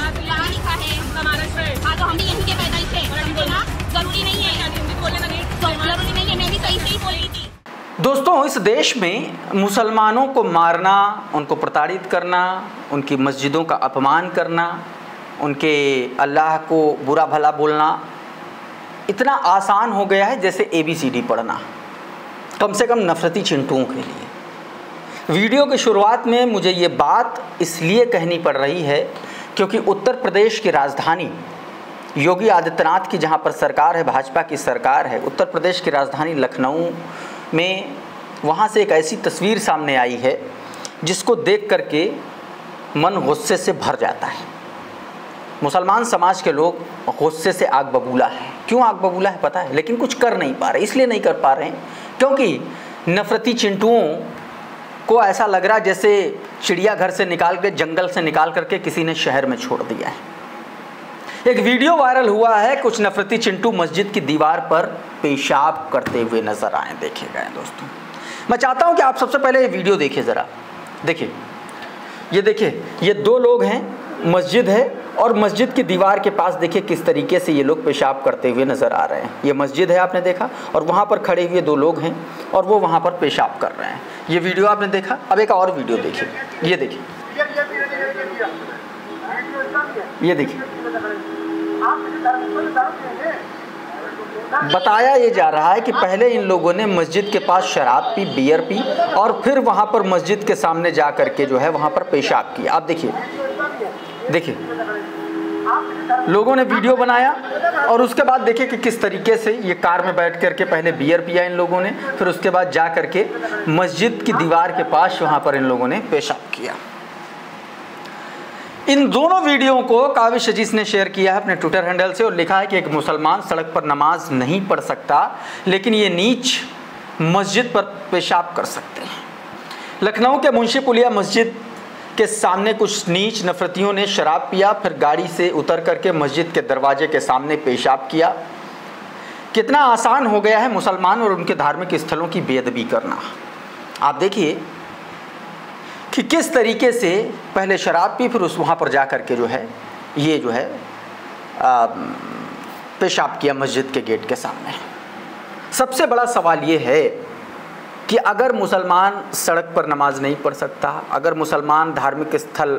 यहाँ लिखा है हाँ, तो हम भी यहीं के पैदल थे, समझे ना? जरूरी नहीं है, जरूरी नहीं है, मैं भी सही से ही बोल रही थी। दोस्तों, इस देश में मुसलमानों को मारना, उनको प्रताड़ित करना, उनकी मस्जिदों का अपमान करना, उनके अल्लाह को बुरा भला बोलना इतना आसान हो गया है जैसे ABCD पढ़ना, कम से कम नफरती चिंटुओं के लिए। वीडियो की शुरुआत में मुझे ये बात इसलिए कहनी पड़ रही है क्योंकि उत्तर प्रदेश की राजधानी योगी आदित्यनाथ की जहाँ पर सरकार है, भाजपा की सरकार है, उत्तर प्रदेश की राजधानी लखनऊ में वहाँ से एक ऐसी तस्वीर सामने आई है जिसको देख करके मन गुस्से से भर जाता है। मुसलमान समाज के लोग गुस्से से आग बबूला है। क्यों आग बबूला है पता है? लेकिन कुछ कर नहीं पा रहे। इसलिए नहीं कर पा रहे हैं क्योंकि नफरती चिंटुओं को ऐसा लग रहा जैसे चिड़ियाघर से निकाल के, जंगल से निकाल करके किसी ने शहर में छोड़ दिया है। एक वीडियो वायरल हुआ है, कुछ नफरती चिंटू मस्जिद की दीवार पर पेशाब करते हुए नजर आए, देखे गए। दोस्तों, मैं चाहता हूं कि आप सबसे पहले ये वीडियो देखिए ज़रा। देखिए, ये दो लोग हैं, मस्जिद है और मस्जिद की दीवार के पास देखिए किस तरीके से ये लोग पेशाब करते हुए नज़र आ रहे हैं। ये मस्जिद है, आपने देखा, और वहाँ पर खड़े हुए दो लोग हैं और वो वहाँ पर पेशाब कर रहे हैं। ये वीडियो आपने देखा। अब एक और वीडियो देखिए, ये देखिए, ये देखिए। बताया ये जा रहा है कि पहले इन लोगों ने मस्जिद के पास शराब पी, बियर पी, और फिर वहाँ पर मस्जिद के सामने जा करके जो है वहाँ पर पेशाब किया। आप देखिए, लोगों ने वीडियो बनाया और उसके बाद देखिए कि किस तरीके से ये कार में बैठ करके पहले बियर पिया इन लोगों ने, फिर उसके बाद जा करके मस्जिद की दीवार के पास वहाँ पर इन लोगों ने पेशाब किया। इन दोनों वीडियो को काविश अजीज ने शेयर किया है अपने ट्विटर हैंडल से और लिखा है कि एक मुसलमान सड़क पर नमाज नहीं पढ़ सकता, लेकिन ये नीच मस्जिद पर पेशाब कर सकते हैं। लखनऊ के मुंशी पुलिया मस्जिद के सामने कुछ नीच नफरतियों ने शराब पिया, फिर गाड़ी से उतर करके मस्जिद के दरवाजे के सामने पेशाब किया। कितना आसान हो गया है मुसलमान और उनके धार्मिक स्थलों की बेअदबी करना। आप देखिए कि किस तरीके से पहले शराब पी, फिर उस वहाँ पर जा कर के जो है ये जो है पेशाब किया मस्जिद के गेट के सामने। सबसे बड़ा सवाल ये है कि अगर मुसलमान सड़क पर नमाज नहीं पढ़ सकता, अगर मुसलमान धार्मिक स्थल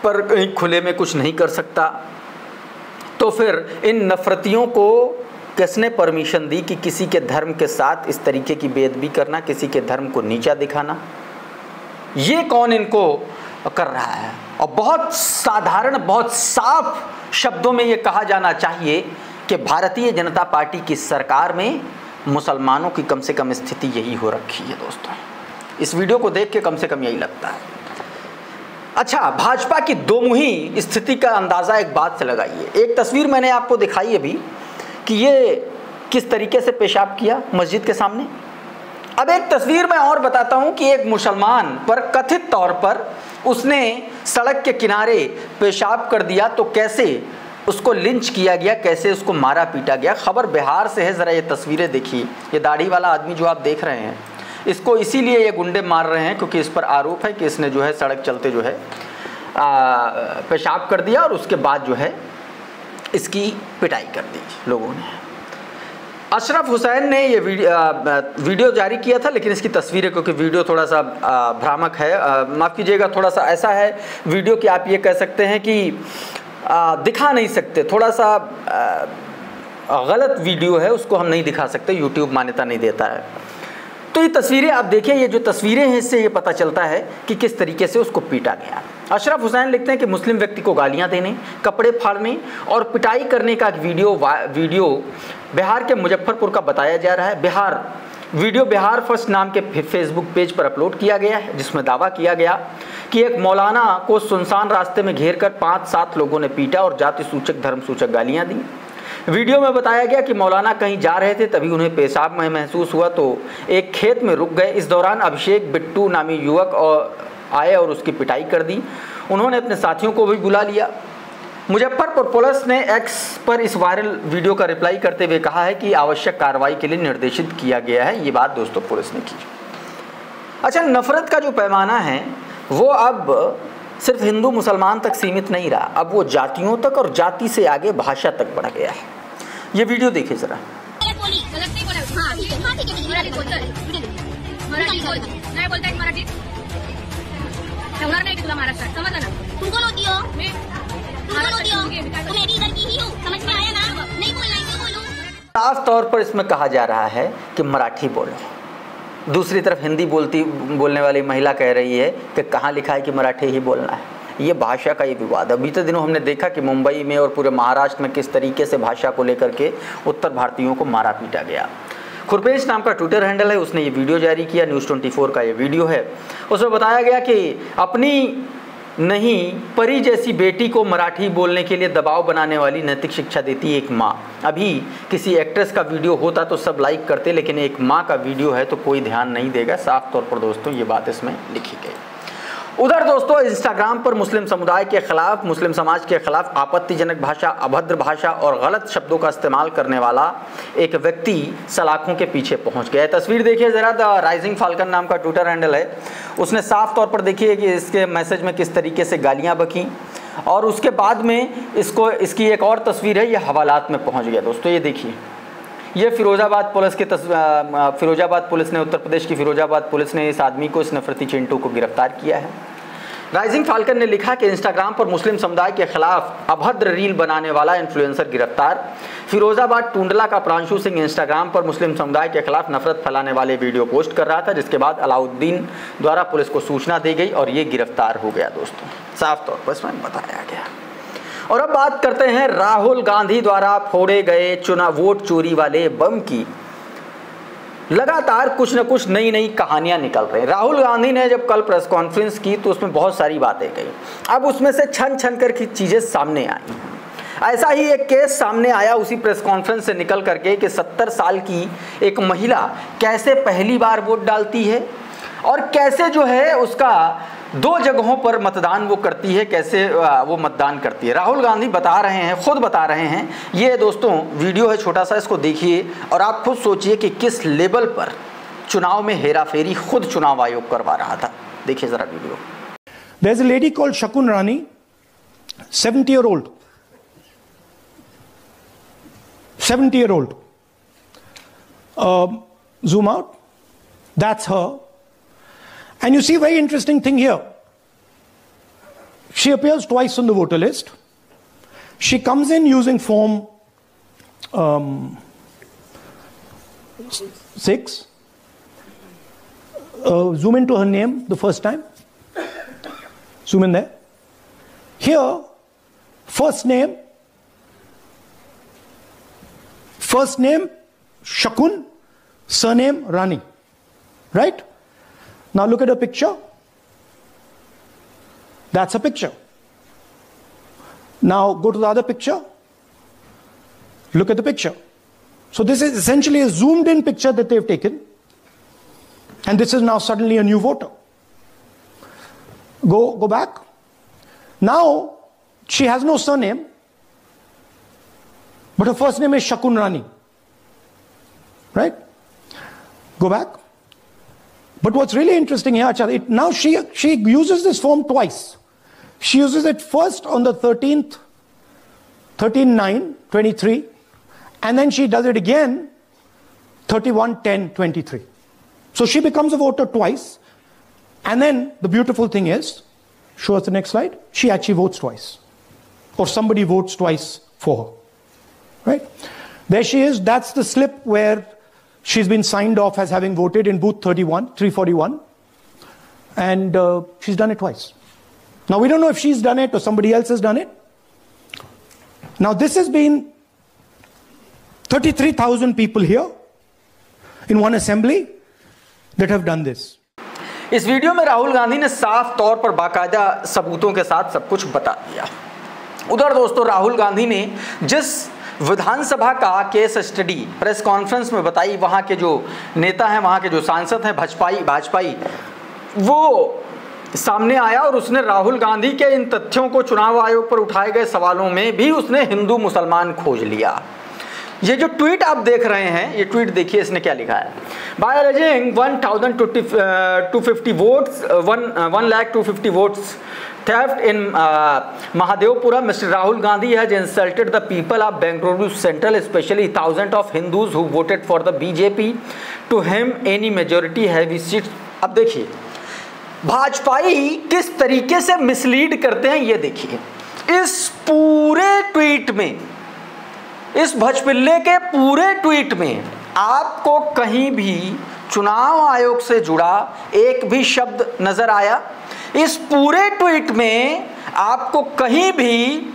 पर कहीं खुले में कुछ नहीं कर सकता, तो फिर इन नफरतियों को किसने परमिशन दी कि किसी के धर्म के साथ इस तरीके की बेअदबी करना, किसी के धर्म को नीचा दिखाना? ये कौन इनको कर रहा है? और बहुत साधारण, बहुत साफ शब्दों में ये कहा जाना चाहिए कि भारतीय जनता पार्टी की सरकार में मुसलमानों की कम से कम स्थिति यही हो रखी है। दोस्तों, इस वीडियो को देख के कम से कम यही लगता है। अच्छा, भाजपा की दोमुही स्थिति का अंदाज़ा एक बात से लगाइए। एक तस्वीर मैंने आपको दिखाई अभी कि ये किस तरीके से पेशाब किया मस्जिद के सामने। अब एक तस्वीर मैं और बताता हूं कि एक मुसलमान पर कथित तौर पर उसने सड़क के किनारे पेशाब कर दिया तो कैसे उसको लिंच किया गया, कैसे उसको मारा पीटा गया। खबर बिहार से है, ज़रा ये तस्वीरें देखिए। ये दाढ़ी वाला आदमी जो आप देख रहे हैं, इसको इसीलिए ये गुंडे मार रहे हैं क्योंकि इस पर आरोप है कि इसने जो है सड़क चलते जो है पेशाब कर दिया और उसके बाद जो है इसकी पिटाई कर दी लोगों ने। अशरफ हुसैन ने ये वीडियो जारी किया था, लेकिन इसकी तस्वीरें, क्योंकि वीडियो थोड़ा सा भ्रामक है, माफ़ कीजिएगा, थोड़ा सा ऐसा है वीडियो कि आप ये कह सकते हैं कि दिखा नहीं सकते, थोड़ा सा गलत वीडियो है, उसको हम नहीं दिखा सकते, यूट्यूब मान्यता नहीं देता है। तो ये तस्वीरें आप देखिए, ये जो तस्वीरें हैं इससे ये पता चलता है कि किस तरीके से उसको पीटा गया। अशरफ हुसैन लिखते हैं कि मुस्लिम व्यक्ति को गालियां देने, कपड़े फाड़ने और पिटाई करने का एक वीडियो बिहार के मुजफ्फरपुर का बताया जा रहा है। वीडियो बिहार फर्स्ट नाम के फेसबुक पेज पर अपलोड किया गया है, जिसमें दावा किया गया कि एक मौलाना को सुनसान रास्ते में घेर कर 5-7 लोगों ने पीटा और जाति सूचक, धर्म सूचक गालियां दी। वीडियो में बताया गया कि मौलाना कहीं जा रहे थे, तभी उन्हें पेशाब में महसूस हुआ तो एक खेत में रुक गए। इस दौरान अभिषेक बिट्टू नामी युवक आए और उसकी पिटाई कर दी। उन्होंने अपने साथियों को भी बुला लिया। मुजफ्फरपुर पुलिस ने एक्स पर इस वायरल वीडियो का रिप्लाई करते हुए कहा है कि आवश्यक कार्रवाई के लिए निर्देशित किया गया है। ये बात दोस्तों पुलिस ने की। अच्छा, नफरत का जो पैमाना है वो अब सिर्फ हिंदू मुसलमान तक सीमित नहीं रहा, अब वो जातियों तक और जाति से आगे भाषा तक बढ़ गया है। ये वीडियो देखिए जरा। साफ तौर पर इसमें कहा जा रहा है कि मराठी बोलो। दूसरी तरफ हिंदी बोलने वाली महिला कह रही है कि कहाँ लिखा है कि मराठी ही बोलना है। ये भाषा का ये विवाद है। बीते दिनों हमने देखा कि मुंबई में और पूरे महाराष्ट्र में किस तरीके से भाषा को लेकर के उत्तर भारतीयों को मारा पीटा गया। खुरपेश नाम का ट्विटर हैंडल है, उसने ये वीडियो जारी किया। न्यूज़ 24 का ये वीडियो है। उसमें बताया गया कि अपनी नहीं परी जैसी बेटी को मराठी बोलने के लिए दबाव बनाने वाली नैतिक शिक्षा देती एक माँ। अभी किसी एक्ट्रेस का वीडियो होता तो सब लाइक करते, लेकिन एक माँ का वीडियो है तो कोई ध्यान नहीं देगा। साफ तौर पर दोस्तों ये बात इसमें लिखी गई। उधर दोस्तों इंस्टाग्राम पर मुस्लिम समुदाय के खिलाफ, मुस्लिम समाज के खिलाफ आपत्तिजनक भाषा, अभद्र भाषा और गलत शब्दों का इस्तेमाल करने वाला एक व्यक्ति सलाखों के पीछे पहुंच गया है। तस्वीर देखिए जरा। द राइजिंग फाल्कन नाम का ट्विटर हैंडल है, उसने साफ तौर पर देखिए कि इसके मैसेज में किस तरीके से गालियां बकीं और उसके बाद में इसकी एक और तस्वीर है, ये हवालात में पहुँच गया। दोस्तों ये देखिए, ये फिरोजाबाद पुलिस ने, उत्तर प्रदेश की फिरोजाबाद पुलिस ने इस आदमी को, इस नफरती चिंटू को गिरफ्तार किया है। राइजिंग फाल्कन ने लिखा कि इंस्टाग्राम पर मुस्लिम समुदाय के खिलाफ अभद्र रील बनाने वाला इन्फ्लुएंसर गिरफ्तार। फिरोजाबाद टूंडला का प्रांशु सिंह इंस्टाग्राम पर मुस्लिम समुदाय के खिलाफ नफरत फैलाने वाले वीडियो पोस्ट कर रहा था, जिसके बाद अलाउद्दीन द्वारा पुलिस को सूचना दी गई और ये गिरफ्तार हो गया। दोस्तों साफ तौर पर इसमें बताया गया। और अब बात करते हैं राहुल गांधी द्वारा फोड़े गए वोट चोरी वाले बम की। लगातार कुछ न कुछ नई नई कहानियां निकल रही। राहुल गांधी ने जब कल प्रेस कॉन्फ्रेंस की तो उसमें बहुत सारी बातें कही। अब उसमें से छन छन कर की चीजें सामने आई। ऐसा ही एक केस सामने आया उसी प्रेस कॉन्फ्रेंस से निकल करके कि 70 साल की एक महिला कैसे पहली बार वोट डालती है और कैसे जो है उसका 2 जगहों पर मतदान वो करती है, कैसे वो मतदान करती है। राहुल गांधी बता रहे हैं, खुद बता रहे हैं। ये दोस्तों वीडियो है छोटा सा, इसको देखिए और आप खुद सोचिए कि किस लेवल पर चुनाव में हेराफेरी खुद चुनाव आयोग करवा रहा था। देखिए जरा video. There's a lady called Shakun Rani, 70-year-old. 70-year-old. Zoom out. That's her. And you see a very interesting thing here. She appears twice on the voter list. She comes in using form 6. Zoom into her name the first time. Zoom in there. Here, first name Shakun, surname Rani. Right? Now look at a picture. That's a picture. Now go to the other picture. Look at the picture. So this is essentially a zoomed in picture that they've taken. And this is now suddenly a new voter. Go back. Now she has no surname, but her first name is Shakun Rani. Right? Go back. But what's really interesting here, now she uses this form twice. She uses it first on the 13th, 13/9/23, and then she does it again 31/10/23. So she becomes a voter twice. And then the beautiful thing is, show us the next slide, she actually votes twice. Or somebody votes twice for her. Right? There she is. That's the slip where she's been signed off as having voted in booth 341. And she's done it twice. Now we don't know if she's done it or somebody else has done it. Now this has been 33,000 people here in one assembly that have done this. इस video में राहुल गांधी ने साफ तौर पर बाकायदा सबूतों के साथ सब कुछ बता दिया। उधर दोस्तों राहुल गांधी ने जिस विधानसभा का केस स्टडी प्रेस कॉन्फ्रेंस में बताई, वहाँ के जो नेता हैं, वहाँ के जो सांसद हैं भाजपाई, वो सामने आया और उसने राहुल गांधी के इन तथ्यों को चुनाव आयोग पर उठाए गए सवालों में भी उसने हिंदू मुसलमान खोज लिया। ये जो ट्वीट आप देख रहे हैं, ये ट्वीट देखिए, इसने क्या लिखा है। By arranging 1,250 votes, 1,250 votes theft in Mahadevpura. Mr. Rahul Gandhi has insulted the people of Bengaluru Central, especially thousands of Hindus who voted for the BJP. To him, any majority heavy seats. अब देखिए भाजपाई किस तरीके से mislead करते हैं, ये देखिए इस पूरे ट्वीट में, इस भजपिल्ले के पूरे ट्वीट में आपको कहीं भी चुनाव आयोग से जुड़ा एक भी शब्द नजर आया? इस पूरे ट्वीट में आपको कहीं भी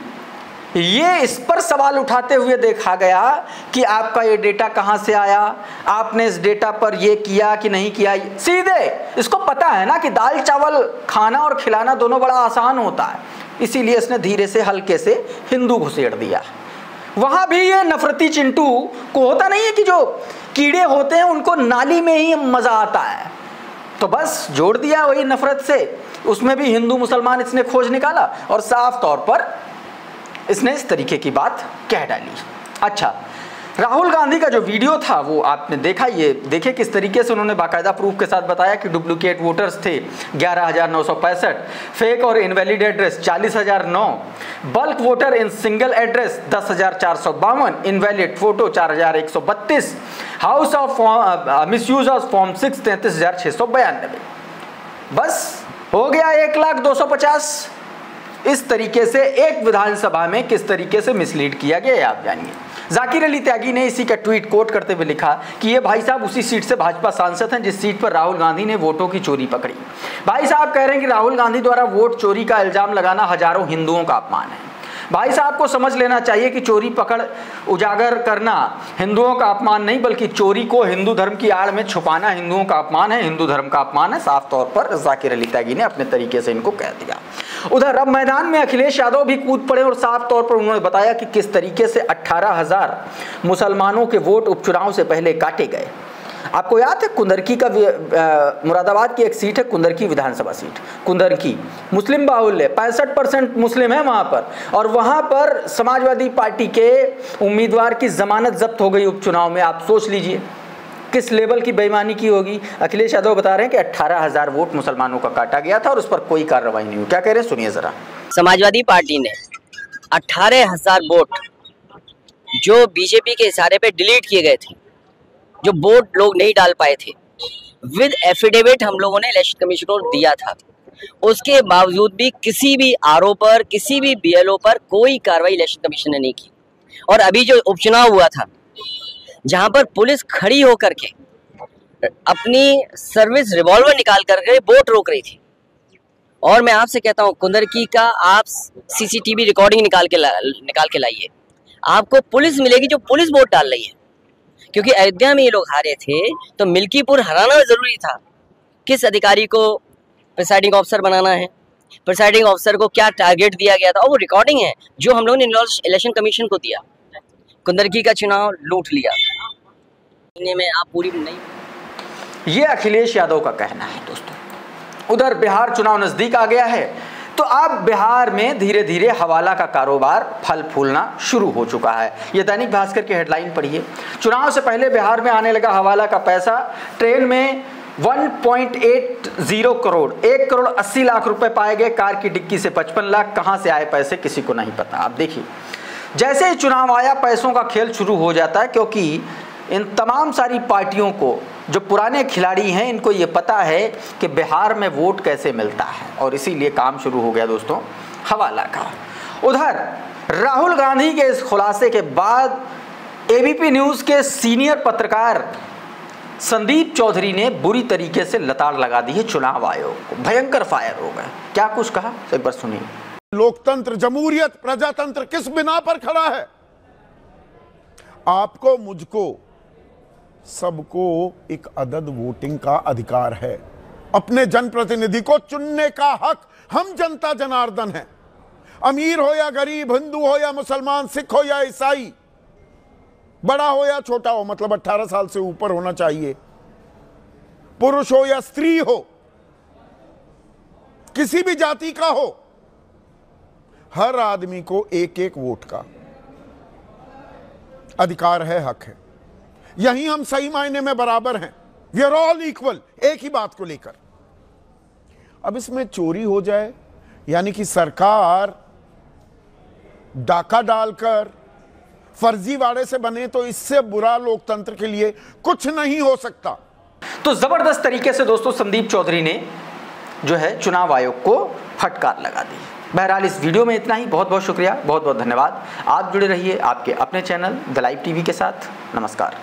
ये इस पर सवाल उठाते हुए देखा गया कि आपका ये डेटा कहां से आया, आपने इस डेटा पर ये किया कि नहीं किया? सीधे इसको पता है ना कि दाल चावल खाना और खिलाना दोनों बड़ा आसान होता है, इसीलिए इसने धीरे से हल्के से हिंदू घुसेड़ दिया। वहां भी ये नफरती चिंटू को होता नहीं है कि जो कीड़े होते हैं उनको नाली में ही मजा आता है, तो बस जोड़ दिया वही नफरत से, उसमें भी हिंदू मुसलमान इसने खोज निकाला और साफ तौर पर इसने इस तरीके की बात कह डाली। अच्छा, राहुल गांधी का जो वीडियो था वो आपने देखा, ये देखिए किस तरीके से उन्होंने बाकायदा प्रूफ के साथ बताया कि डुप्लीकेट वोटर्स थे 11,965, फेक और invalid address 40,009, bulk voter in single address 10,452, invalid photo 4,132, house of misuse of form 6 33,692। बस हो गया 1,02,50। इस तरीके से एक विधानसभा में किस तरीके से मिसलीड किया गया आप जानिए। जाकिर अली त्यागी ने इसी का ट्वीट कोट करते हुए लिखा कि ये भाई साहब उसी सीट से भाजपा सांसद हैं जिस सीट पर राहुल गांधी ने वोटों की चोरी पकड़ी। भाई साहब कह रहे हैं कि राहुल गांधी द्वारा वोट चोरी का इल्जाम लगाना हजारों हिंदुओं का अपमान है। भाई साहब को समझ लेना चाहिए कि चोरी पकड़ उजागर करना हिंदुओं का अपमान नहीं, बल्कि चोरी को हिंदू धर्म की आड़ में छुपाना हिंदुओं का अपमान है, हिंदू धर्म का अपमान है। साफ तौर पर जाकिर अली त्यागी ने अपने तरीके से इनको कह दिया। उधर अब मैदान में अखिलेश यादव भी कूद पड़े और साफ तौर पर उन्होंने बताया कि किस तरीके से 18,000 मुसलमानों के वोट उपचुनाव से पहले काटे गए। आपको याद है कुंदरकी का मुरादाबाद की एक सीट है, कुंदरकी विधानसभा सीट, कुंदरकी मुस्लिम बाहुल्य 65% मुस्लिम है वहां पर, और वहां पर समाजवादी पार्टी के उम्मीदवार की जमानत जब्त हो गई उपचुनाव में। आप सोच लीजिए किस लेवल की बेईमानी की होगी। अखिलेश यादव बता रहे हैं कि 18,000 वोट मुसलमानों का काटा गया था और उस पर कोई कार्रवाई नहीं हुई। क्या कह रहे हैं सुनिए जरा। समाजवादी पार्टी ने 18,000 वोट जो बीजेपी के इशारे पे डिलीट किए गए थे, जो वोट लोग नहीं डाल पाए थे, विद एफिडेविट हम लोगों ने इलेक्शन कमीशन को दिया था। उसके बावजूद भी किसी भी आरओ पर, किसी भी बीएलओ पर कोई कार्रवाई इलेक्शन कमीशन ने नहीं की। और अभी जो उपचुनाव हुआ था, जहां पर पुलिस खड़ी होकर के अपनी सर्विस रिवॉल्वर निकाल करके वोट रोक रही थी, और मैं आपसे कहता हूं कुंदरकी का आप सीसीटीवी रिकॉर्डिंग निकाल के लाइए, आपको पुलिस मिलेगी जो पुलिस वोट डाल रही है। क्योंकि अयोध्या में ये लोग हारे थे तो मिल्कीपुर हराना जरूरी था। किस अधिकारी को प्रिसाइडिंग ऑफिसर बनाना है, प्रिसाइडिंग ऑफिसर को क्या टारगेट दिया गया था, और वो रिकॉर्डिंग है जो हम लोगों ने इलेक्शन कमीशन को दिया। कुंदरकी का चुनाव लूट लिया में आप पूरी नहीं। ये अखिलेश यादव का कहना है दोस्तों। उधर बिहार चुनाव नजदीक आ गया है तो अब बिहार में धीरे धीरे हवाला का कारोबार फल फूलना शुरू हो चुका है। ये दैनिक भास्कर की हेडलाइन पढ़िए। चुनाव से पहले बिहार में आने लगा हवाला का पैसा। ट्रेन में 1.80 करोड़ 1 करोड़ 80 लाख रुपए पाए गए। कार की डिक्की से 55 लाख। कहां से आए पैसे किसी को नहीं पता। आप देखिए जैसे ही चुनाव आया पैसों का खेल शुरू हो जाता है, क्योंकि इन तमाम सारी पार्टियों को, जो पुराने खिलाड़ी हैं, इनको ये पता है कि बिहार में वोट कैसे मिलता है, और इसीलिए काम शुरू हो गया दोस्तों हवाला का। उधर राहुल गांधी के इस खुलासे के बाद एबीपी न्यूज़ के सीनियर पत्रकार संदीप चौधरी ने बुरी तरीके से लताड़ लगा दी है चुनाव आयोग को। भयंकर फायर हो गए। क्या कुछ कहा एक बार सुनिए। लोकतंत्र, जमहूरियत, प्रजातंत्र किस बिना पर खड़ा है? आपको, मुझको, सबको एक अदद वोटिंग का अधिकार है। अपने जनप्रतिनिधि को चुनने का हक हम जनता जनार्दन है। अमीर हो या गरीब, हिंदू हो या मुसलमान, सिख हो या ईसाई, बड़ा हो या छोटा हो, मतलब 18 साल से ऊपर होना चाहिए, पुरुष हो या स्त्री हो, किसी भी जाति का हो, हर आदमी को एक एक वोट का अधिकार है, हक है। यही हम सही मायने में बराबर हैं। वी आर ऑल इक्वल, एक ही बात को लेकर। अब इसमें चोरी हो जाए यानी कि सरकार डाका डालकर फर्जीवाड़े से बने तो इससे बुरा लोकतंत्र के लिए कुछ नहीं हो सकता। तो जबरदस्त तरीके से दोस्तों संदीप चौधरी ने जो है चुनाव आयोग को फटकार लगा दी। बहरहाल इस वीडियो में इतना ही। बहुत बहुत शुक्रिया, बहुत बहुत धन्यवाद। आप जुड़े रहिए आपके अपने चैनल द लाइव टीवी के साथ। नमस्कार।